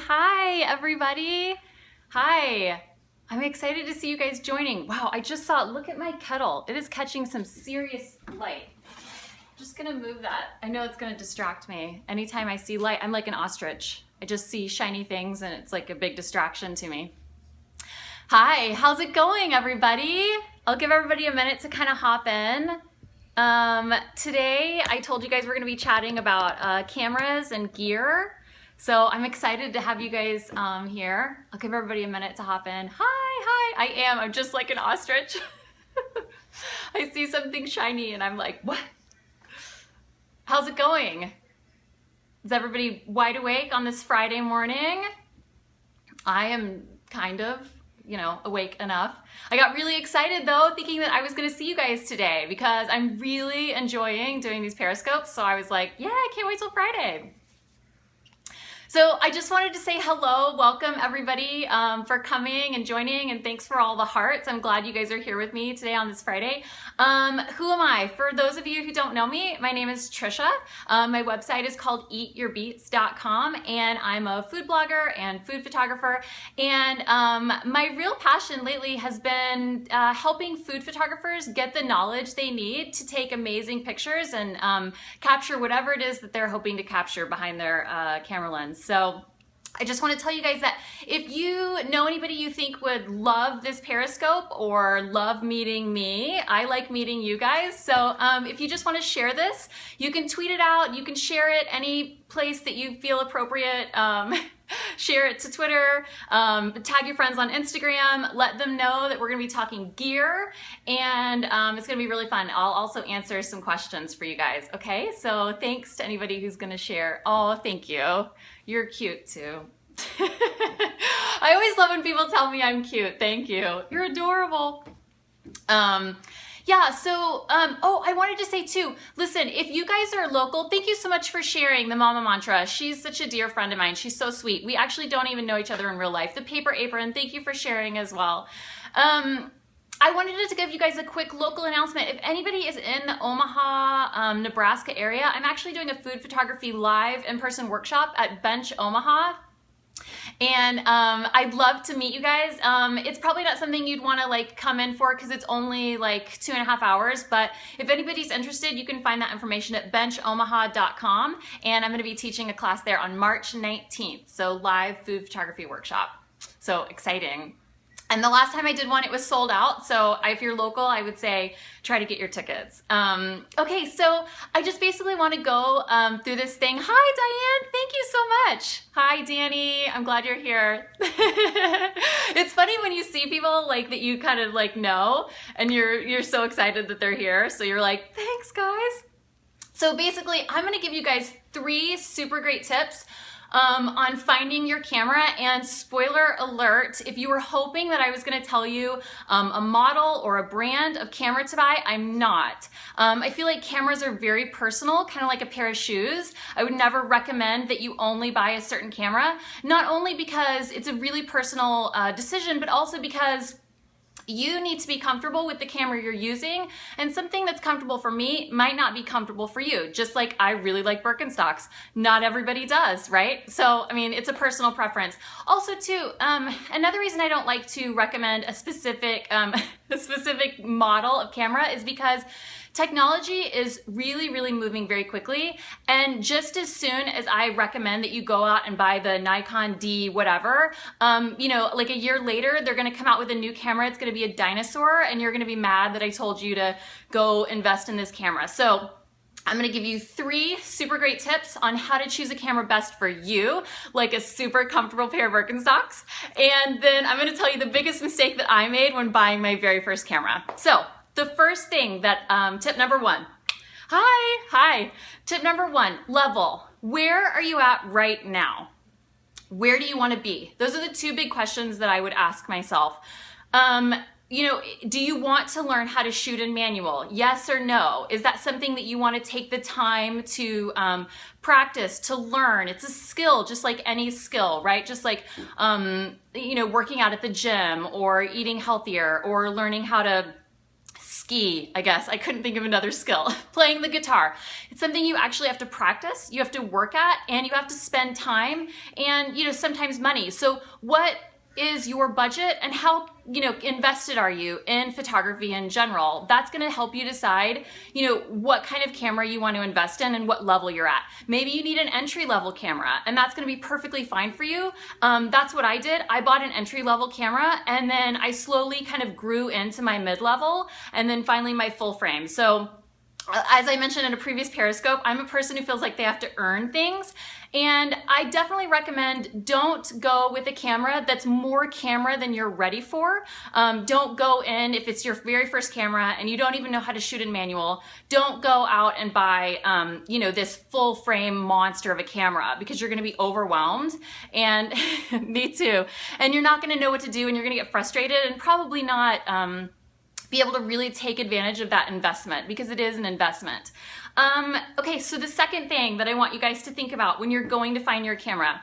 Hi, everybody. Hi. I'm excited to see you guys joining. Wow, I just saw, look at my kettle. It is catching some serious light. Just gonna move that. I know it's gonna distract me. Anytime I see light, I'm like an ostrich. I just see shiny things and it's like a big distraction to me. Hi, how's it going, everybody? I'll give everybody a minute to kind of hop in. Today, I told you guys we're gonna be chatting about cameras and gear. So I'm excited to have you guys here. I'll give everybody a minute to hop in. Hi. I'm just like an ostrich. I see something shiny and I'm like, what? How's it going? Is everybody wide awake on this Friday morning? I am kind of, awake enough. I got really excited though, thinking that I was gonna see you guys today because I'm really enjoying doing these Periscopes. So I was like, yeah, I can't wait till Friday. So I just wanted to say hello, welcome everybody for coming and joining, and thanks for all the hearts. I'm glad you guys are here with me today on this Friday. Who am I? For those of you who don't know me, my name is Trisha. My website is called eatyourbeets.com, and I'm a food blogger and food photographer. And my real passion lately has been helping food photographers get the knowledge they need to take amazing pictures and capture whatever it is that they're hoping to capture behind their camera lens. So I just want to tell you guys that if you know anybody you think would love this Periscope or love meeting me, I like meeting you guys. So if you just want to share this, you can tweet it out, you can share it any place that you feel appropriate. Share it to Twitter, tag your friends on Instagram, let them know that we're going to be talking gear, and it's going to be really fun. I'll also answer some questions for you guys, okay? So thanks to anybody who's going to share. Oh, thank you. You're cute too. I always love when people tell me I'm cute. Thank you. You're adorable. Yeah, so, I wanted to say too, listen, if you guys are local, thank you so much for sharing the Mama Mantra. She's such a dear friend of mine. She's so sweet. We actually don't even know each other in real life. The Paper Apron, thank you for sharing as well. I wanted to give you guys a quick local announcement. If anybody is in the Omaha, Nebraska area, I'm actually doing a food photography live in-person workshop at Bench Omaha. And I'd love to meet you guys. It's probably not something you'd want to like come in for because it's only like 2.5 hours, but if anybody's interested, you can find that information at benchomaha.com, and I'm going to be teaching a class there on March 19th, so live food photography workshop. So exciting. And the last time I did one, it was sold out. So if you're local, I would say try to get your tickets. Okay, so I just basically want to go through this thing. Hi, Diane. Thank you so much. Hi, Danny. I'm glad you're here. It's funny when you see people like that you kind of like know, and you're so excited that they're here. So you're like, thanks, guys. So basically, I'm going to give you guys 3 super great tips on finding your camera. And spoiler alert, if you were hoping that I was going to tell you a model or a brand of camera to buy, I'm not. I feel like cameras are very personal, kind of like a pair of shoes. I would never recommend that you only buy a certain camera, not only because it's a really personal decision, but also because you need to be comfortable with the camera you're using, and something that's comfortable for me might not be comfortable for you. Just like I really like Birkenstocks. Not everybody does, right? So, I mean, it's a personal preference. Also too, another reason I don't like to recommend a specific model of camera is because technology is really moving very quickly, and just as soon as I recommend that you go out and buy the Nikon D whatever, like a year later, they're gonna come out with a new camera. It's gonna be a dinosaur, and you're gonna be mad that I told you to go invest in this camera. So I'm gonna give you 3 super great tips on how to choose a camera best for you, like a super comfortable pair of Birkenstocks. And then I'm gonna tell you the biggest mistake that I made when buying my very first camera. So the first thing that, tip number 1. Hi. Tip number 1, level. Where are you at right now? Where do you want to be? Those are the 2 big questions that I would ask myself. Do you want to learn how to shoot in manual? Yes or no? Is that something that you want to take the time to practice, to learn? It's a skill, just like any skill, right? Just like, working out at the gym or eating healthier or learning how to ski, I guess. I couldn't think of another skill. Playing the guitar. It's something you actually have to practice, you have to work at, and you have to spend time and, you know, sometimes money. So what is your budget and how, you know, invested are you in photography in general? That's going to help you decide, you know, what kind of camera you want to invest in and what level you're at. Maybe you need an entry-level camera, and that's going to be perfectly fine for you. That's what I did. I bought an entry-level camera, and then I slowly kind of grew into my mid-level, and then finally my full frame. So as I mentioned in a previous Periscope, I'm a person who feels like they have to earn things. And I definitely recommend don't go with a camera that's more camera than you're ready for. Don't go in, if it's your very first camera and you don't even know how to shoot in manual, don't go out and buy, you know, this full frame monster of a camera, because you're gonna be overwhelmed, and me too. And you're not gonna know what to do, and you're gonna get frustrated and probably not be able to really take advantage of that investment, because it is an investment. Okay, so the second thing that I want you guys to think about when you're going to find your camera,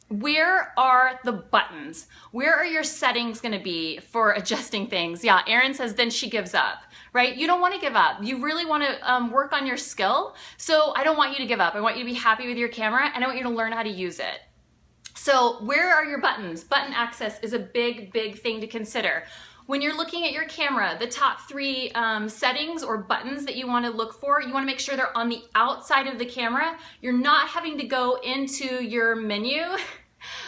where are the buttons? Where are your settings gonna be for adjusting things? Yeah, Erin says then she gives up, right? You don't wanna give up. You really wanna work on your skill. So I don't want you to give up. I want you to be happy with your camera, and I want you to learn how to use it. So where are your buttons? Button access is a big, big thing to consider. When you're looking at your camera, the top three settings or buttons that you want to look for, you want to make sure they're on the outside of the camera. You're not having to go into your menu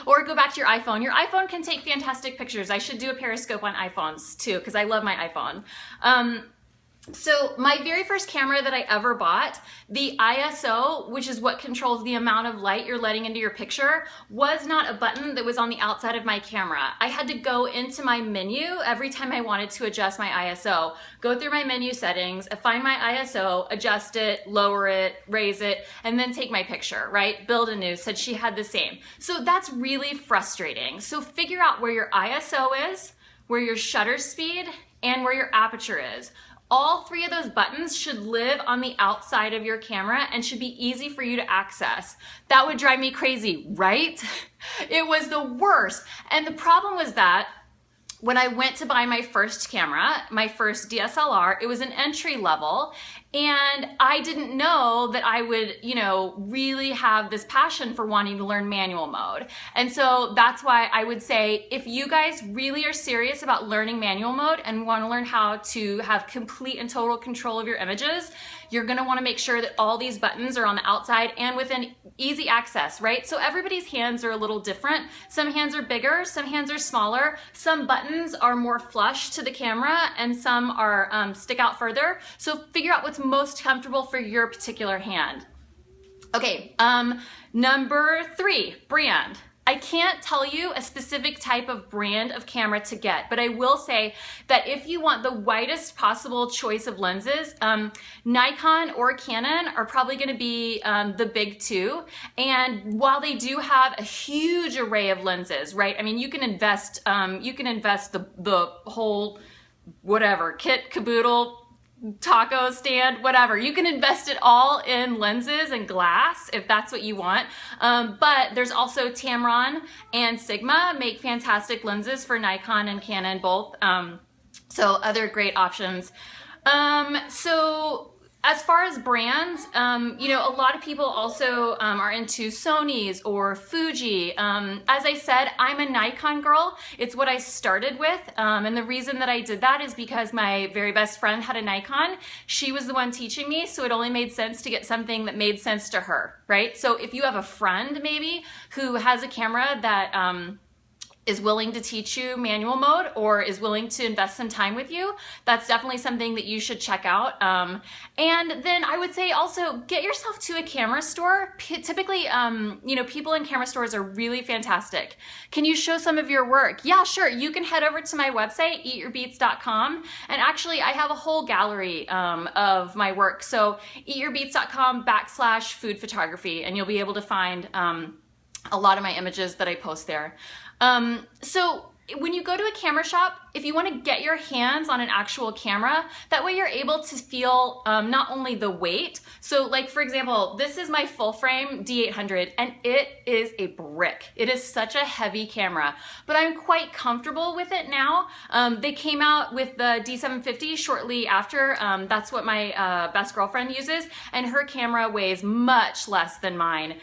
or go back to your iPhone. Your iPhone can take fantastic pictures. I should do a Periscope on iPhones too, because I love my iPhone. So my very first camera that I ever bought, the ISO, which is what controls the amount of light you're letting into your picture, was not a button that was on the outside of my camera. I had to go into my menu every time I wanted to adjust my ISO. Go through my menu settings, find my ISO, adjust it, lower it, raise it, and then take my picture, right? Build a new, said she had the same. So that's really frustrating. So figure out where your ISO is, where your shutter speed, and where your aperture is. All three of those buttons should live on the outside of your camera and should be easy for you to access. That would drive me crazy, right? It was the worst. And the problem was that when I went to buy my first camera, my first DSLR, it was an entry level, and I didn't know that I would, you know, really have this passion for wanting to learn manual mode. And so that's why I would say, if you guys really are serious about learning manual mode and want to learn how to have complete and total control of your images, you're going to want to make sure that all these buttons are on the outside and within easy access, right? So everybody's hands are a little different. Some hands are bigger, some hands are smaller, some buttons are more flush to the camera, and some are stick out further. So figure out what's most comfortable for your particular hand. Okay, number 3, brand. I can't tell you a specific type of brand of camera to get, but I will say that if you want the widest possible choice of lenses, Nikon or Canon are probably going to be the big two. And while they do have a huge array of lenses, right? I mean, you can invest the whole whatever kit caboodle, taco stand, whatever. You can invest it all in lenses and glass if that's what you want. But there's also Tamron and Sigma make fantastic lenses for Nikon and Canon both. So other great options. So as far as brands, you know, a lot of people also are into Sony's or Fuji. As I said, I'm a Nikon girl. It's what I started with. And the reason that I did that is because my very best friend had a Nikon. She was the one teaching me, so it only made sense to get something that made sense to her, right? So if you have a friend maybe who has a camera that is willing to teach you manual mode or is willing to invest some time with you, that's definitely something that you should check out. And then I would say also get yourself to a camera store. Typically, you know, people in camera stores are really fantastic. Can you show some of your work? Yeah, sure. You can head over to my website, eatyourbeats.com, and actually I have a whole gallery of my work. So eatyourbeats.com/food photography, and you'll be able to find a lot of my images that I post there. So when you go to a camera shop, if you want to get your hands on an actual camera, that way you're able to feel not only the weight. So like, for example, this is my full frame D800 and it is a brick. It is such a heavy camera, but I'm quite comfortable with it now. They came out with the D750 shortly after. That's what my best girlfriend uses, and her camera weighs much less than mine.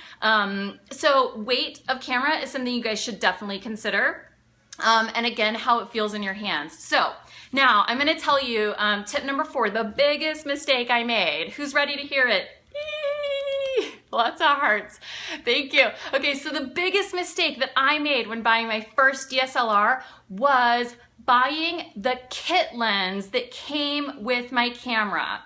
So weight of camera is something you guys should definitely consider. And again, how it feels in your hands. So now I'm going to tell you tip number 4, the biggest mistake I made. Who's ready to hear it? Eee! Lots of hearts. Thank you. Okay, so the biggest mistake that I made when buying my first DSLR was buying the kit lens that came with my camera.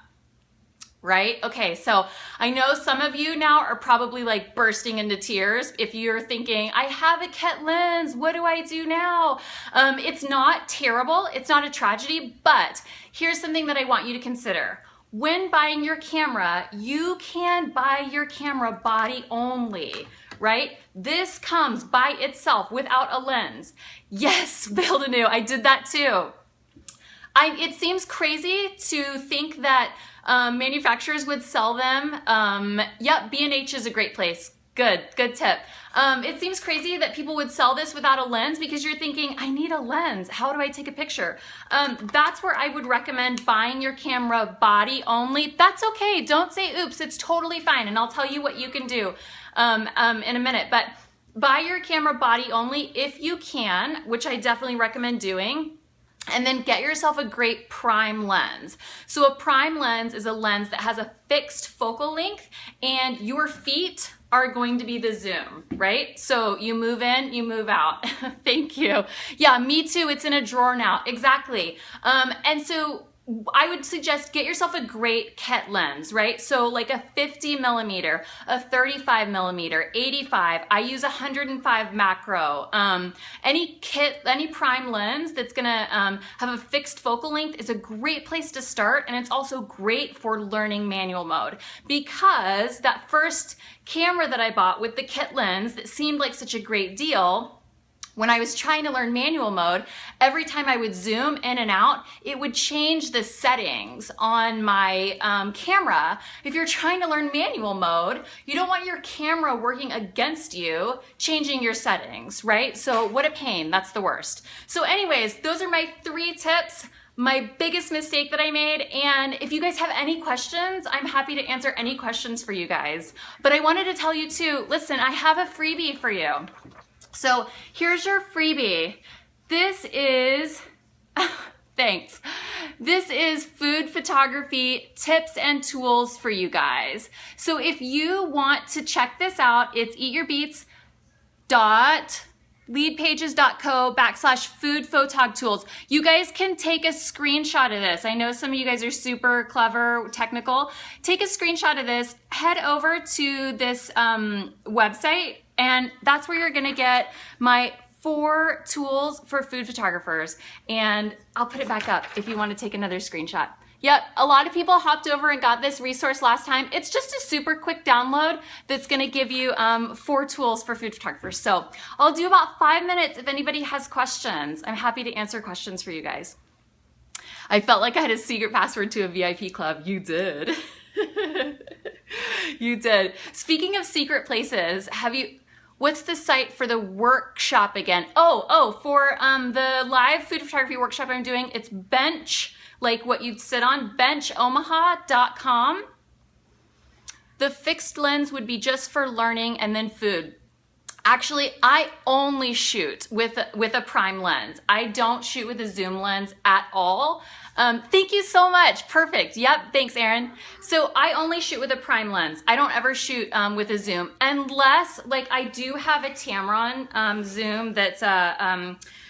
Right? Okay, so I know some of you now are probably like bursting into tears if you're thinking, I have a kit lens, what do I do now? It's not terrible, it's not a tragedy, but here's something that I want you to consider. When buying your camera, you can buy your camera body only, right? This comes by itself without a lens. Yes, build anew, I did that too. It seems crazy to think that manufacturers would sell them. Yep, B&H is a great place. Good tip. It seems crazy that people would sell this without a lens because you're thinking, I need a lens. How do I take a picture? That's where I would recommend buying your camera body only. That's okay. Don't say oops. It's totally fine. And I'll tell you what you can do in a minute. But buy your camera body only if you can, which I definitely recommend doing. And then get yourself a great prime lens. So a prime lens is a lens that has a fixed focal length and your feet are going to be the zoom, right? So you move in, you move out. Thank you. Yeah, me too. It's in a drawer now. Exactly. And so I would suggest get yourself a great kit lens, right? So like a 50 millimeter, a 35 millimeter, 85. I use 105 macro. Any prime lens that's gonna have a fixed focal length is a great place to start, and it's also great for learning manual mode because that first camera that I bought with the kit lens that seemed like such a great deal, when I was trying to learn manual mode, every time I would zoom in and out, it would change the settings on my camera. If you're trying to learn manual mode, you don't want your camera working against you, changing your settings, right? So what a pain, that's the worst. So anyways, those are my 3 tips. My biggest mistake that I made, and if you guys have any questions, I'm happy to answer any questions for you guys. But I wanted to tell you too, listen, I have a freebie for you. So here's your freebie. This is, thanks. This is food photography tips and tools for you guys. So if you want to check this out, it's eatyourbeats.leadpages.co/food-photog-tools. You guys can take a screenshot of this. I know some of you guys are super clever, technical. Take a screenshot of this, head over to this website, and that's where you're gonna get my 4 tools for food photographers. And I'll put it back up if you wanna take another screenshot. Yep, a lot of people hopped over and got this resource last time. It's just a super quick download that's gonna give you 4 tools for food photographers. So I'll do about 5 minutes if anybody has questions. I'm happy to answer questions for you guys. I felt like I had a secret password to a VIP club. You did. You did. Speaking of secret places, what's the site for the workshop again? For the live food photography workshop I'm doing, it's bench, like what you'd sit on, benchomaha.com. The fixed lens would be just for learning and then food. Actually, I only shoot with a prime lens. I don't shoot with a zoom lens at all. Thank you so much. Perfect. Yep. Thanks, Erin. So I only shoot with a prime lens. I don't ever shoot with a zoom unless, like, I do have a Tamron zoom that's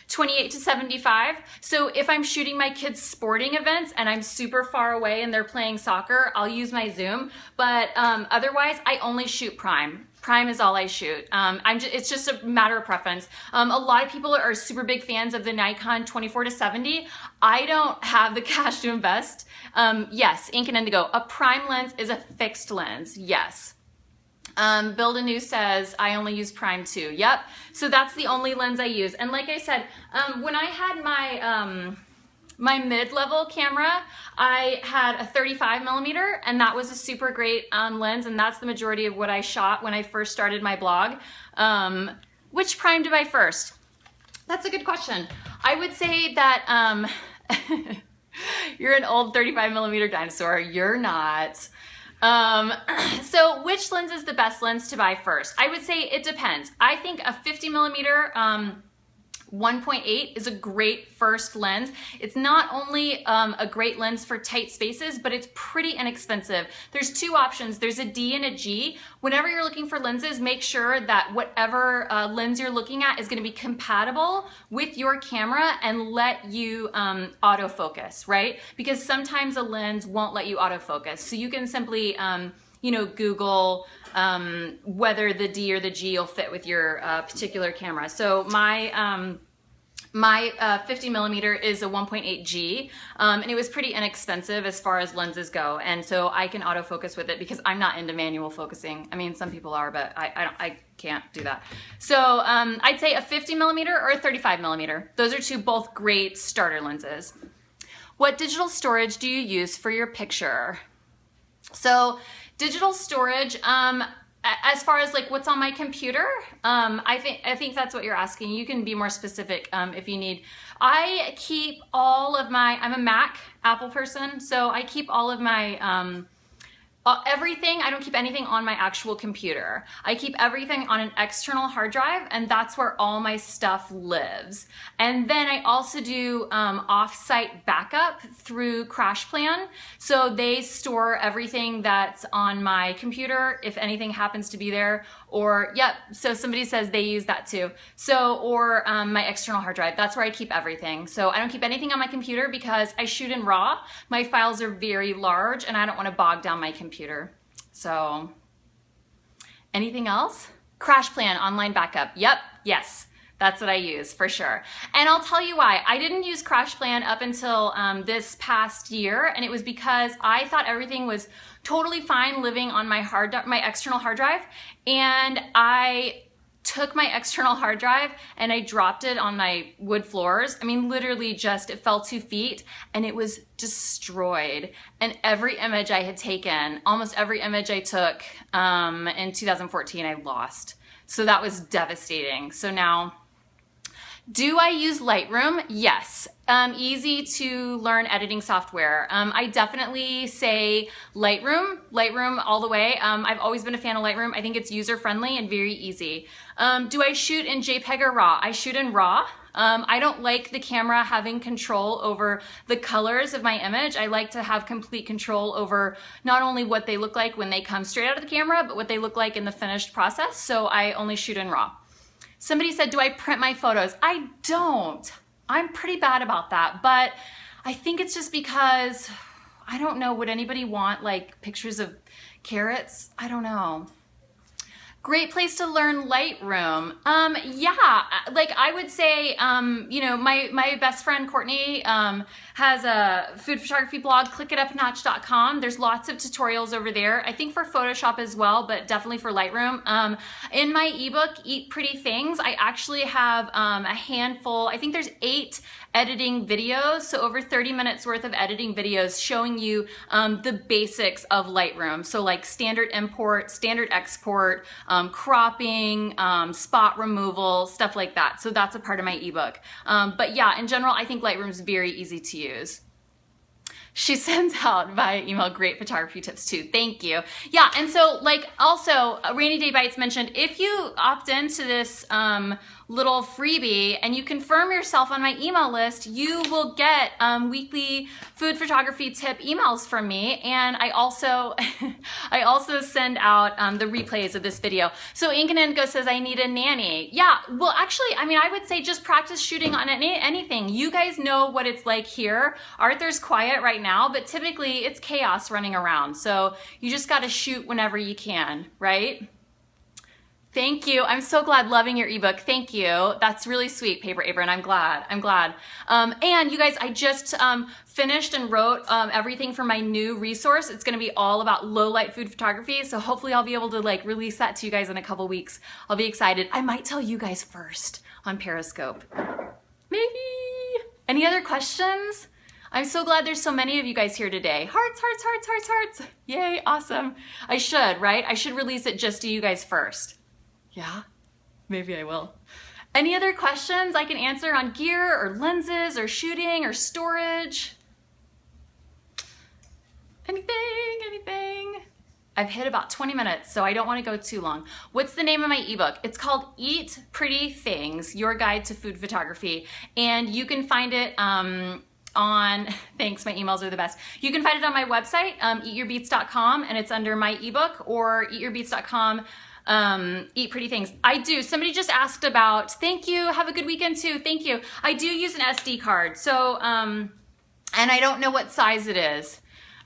28-75. So if I'm shooting my kids' sporting events and I'm super far away and they're playing soccer, I'll use my zoom. But otherwise, I only shoot prime. Prime is all I shoot. It's just a matter of preference. A lot of people are super big fans of the Nikon 24-70. I don't have the cash to invest. Yes, Ink and Indigo. A prime lens is a fixed lens. Yes. Build a New says, I only use prime 2. Yep. So that's the only lens I use. And like I said, when I had my, my mid-level camera, I had a 35mm, and that was a super great lens, and that's the majority of what I shot when I first started my blog. Which prime to buy first? That's a good question. I would say that you're an old 35mm dinosaur. You're not. So which lens is the best lens to buy first? I would say it depends. I think a 50mm 1.8 is a great first lens. It's not only a great lens for tight spaces, but it's pretty inexpensive. There's two options. There's a D and a G. Whenever you're looking for lenses, make sure that whatever lens you're looking at is going to be compatible with your camera and let you autofocus, right? Because sometimes a lens won't let you autofocus. So you can simply you know, Google whether the D or the G will fit with your particular camera. So my 50mm is a 1.8G, and it was pretty inexpensive as far as lenses go, and so I can autofocus with it because I'm not into manual focusing. I mean, some people are, but I can't do that. So I'd say a 50mm or a 35mm. Those are both great starter lenses. What digital storage do you use for your picture? So digital storage, as far as like what's on my computer, I think that's what you're asking. You can be more specific if you need. I keep all of my, I'm a Mac, Apple person, so I keep all of my everything. I don't keep anything on my actual computer. I keep everything on an external hard drive, and that's where all my stuff lives. And then I also do off-site backup through CrashPlan. So they store everything that's on my computer if anything happens to be there. Or, yep, so somebody says they use that too. So, or my external hard drive, that's where I keep everything. So I don't keep anything on my computer because I shoot in RAW. My files are very large and I don't want to bog down my computer. So, anything else? CrashPlan, online backup. Yep, yes. That's what I use for sure. And I'll tell you why. I didn't use CrashPlan up until this past year, and it was because I thought everything was totally fine living on my external hard drive, and I took my external hard drive and I dropped it on my wood floors. I mean, literally just, it fell 2 feet and it was destroyed. And every image I had taken, almost every image I took in 2014, I lost. So that was devastating. So now, do I use Lightroom? Yes. Easy to learn editing software. I definitely say Lightroom all the way. I've always been a fan of Lightroom. I think it's user-friendly and very easy. Do I shoot in JPEG or RAW? I shoot in RAW. I don't like the camera having control over the colors of my image. I like to have complete control over not only what they look like when they come straight out of the camera, but what they look like in the finished process. So I only shoot in RAW. Somebody said, do I print my photos? I don't. I'm pretty bad about that, but I think it's just because, I don't know, would anybody want like pictures of carrots? I don't know. Great place to learn Lightroom. Yeah, like I would say, you know, my best friend Courtney has a food photography blog, clickitupnotch.com. There's lots of tutorials over there. I think for Photoshop as well, but definitely for Lightroom. In my ebook, Eat Pretty Things, I actually have a handful, I think there's 8 editing videos, so over 30 minutes worth of editing videos showing you the basics of Lightroom. So like standard import, standard export, cropping, spot removal, stuff like that. So that's a part of my ebook. But yeah, in general, I think Lightroom is very easy to use. She sends out via email great photography tips too. Thank you. Yeah, and so like also Rainy Day Bites mentioned, if you opt into this little freebie and you confirm yourself on my email list, you will get weekly food photography tip emails from me. And I also I also send out the replays of this video. So Ink and Indigo says I need a nanny. Yeah, well actually, I mean, I would say just practice shooting on anything. You guys know what it's like here. Arthur's quiet right now, but typically it's chaos running around. So you just got to shoot whenever you can, right? Thank you. I'm so glad. Loving your ebook. Thank you. That's really sweet, Paper Apron. I'm glad. I'm glad. And you guys, I just finished and wrote everything for my new resource. It's going to be all about low light food photography. So hopefully I'll be able to like release that to you guys in a couple weeks. I'll be excited. I might tell you guys first on Periscope. Maybe. Any other questions? I'm so glad there's so many of you guys here today. Hearts, hearts, hearts, hearts, hearts. Yay, awesome. I should, right? I should release it just to you guys first. Yeah, maybe I will. Any other questions I can answer on gear or lenses or shooting or storage? Anything? I've hit about 20 minutes, so I don't want to go too long. What's the name of my ebook? It's called Eat Pretty Things, Your Guide to Food Photography. And you can find it on, thanks, my emails are the best. You can find it on my website, eatyourbeats.com, and it's under my ebook, or eatyourbeats.com. Eat Pretty Things. I do. Somebody just asked about, thank you, have a good weekend too, thank you. I do use an SD card, so, and I don't know what size it is.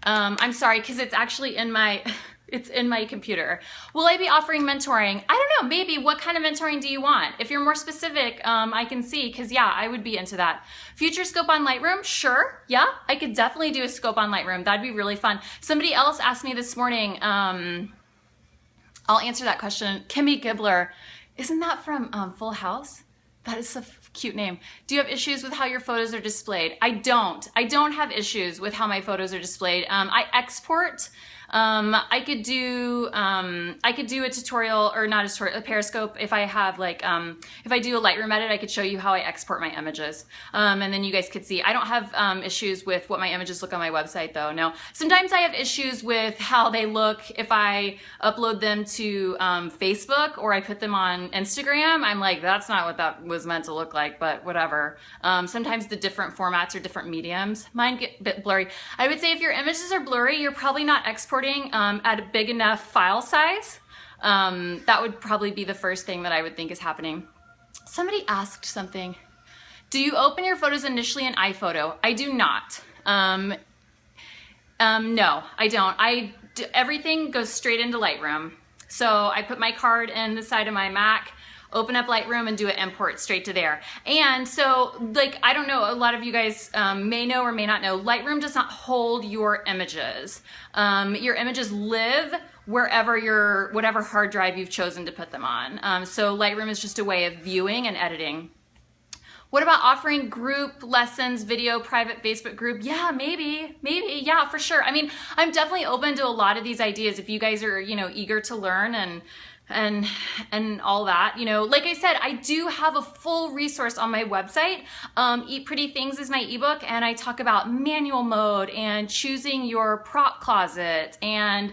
I'm sorry, because it's actually in my, it's in my computer. Will I be offering mentoring? I don't know, maybe. What kind of mentoring do you want? If you're more specific, I can see, because yeah, I would be into that. Future scope on Lightroom? Sure, yeah, I could definitely do a scope on Lightroom. That'd be really fun. Somebody else asked me this morning, I'll answer that question. Kimmy Gibbler, isn't that from Full House? That is a cute name. Do you have issues with how your photos are displayed? I don't. I don't have issues with how my photos are displayed. I export. I could do a tutorial, or not a tutorial, a Periscope. If I have like, if I do a Lightroom edit, I could show you how I export my images. And then you guys could see. I don't have issues with what my images look on my website though, no. Sometimes I have issues with how they look if I upload them to Facebook or I put them on Instagram. I'm like, that's not what that was meant to look like, but whatever. Sometimes the different formats or different mediums. Mine get a bit blurry. I would say if your images are blurry, you're probably not exporting at a big enough file size. That would probably be the first thing that I would think is happening. Somebody asked something. Do you open your photos initially in iPhoto? I do not. No, I don't. Everything goes straight into Lightroom. So I put my card in the side of my Mac, open up Lightroom and do an import straight to there. And so, like, I don't know, a lot of you guys may know or may not know, Lightroom does not hold your images. Your images live wherever whatever hard drive you've chosen to put them on. So Lightroom is just a way of viewing and editing. What about offering group lessons, video, private Facebook group? Yeah, maybe, yeah, for sure. I mean, I'm definitely open to a lot of these ideas if you guys are, you know, eager to learn and all that. You know, like I said, I do have a full resource on my website. Eat Pretty Things is my ebook, and I talk about manual mode and choosing your prop closet and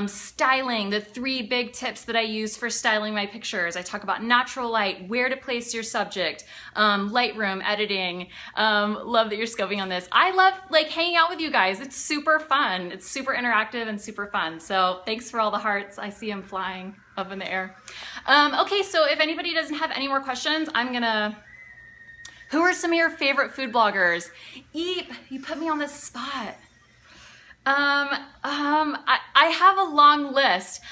styling, the 3 big tips that I use for styling my pictures. I talk about natural light, where to place your subject, Lightroom, editing. Love that you're scoping on this. I love like hanging out with you guys. It's super fun. It's super interactive and super fun. So thanks for all the hearts. I see them flying up in the air. Okay, so if anybody doesn't have any more questions, who are some of your favorite food bloggers? Eep, you put me on the spot. I have a long list.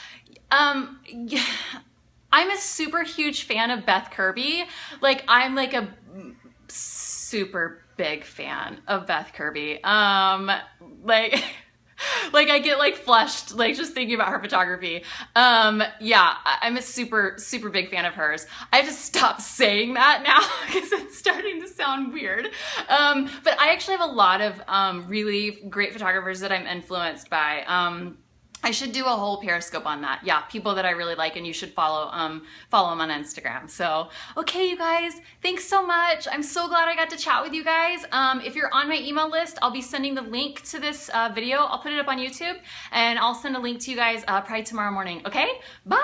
I'm a super huge fan of Beth Kirby. Like, I'm like a super big fan of Beth Kirby. Like I get like flushed, like just thinking about her photography. Yeah, I'm a super big fan of hers. I have to stop saying that now because it's starting to sound weird. But I actually have a lot of really great photographers that I'm influenced by. I should do a whole Periscope on that. Yeah, people that I really like, and you should follow them on Instagram. So, okay, you guys, thanks so much. I'm so glad I got to chat with you guys. If you're on my email list, I'll be sending the link to this video. I'll put it up on YouTube, and I'll send a link to you guys probably tomorrow morning. Okay, bye.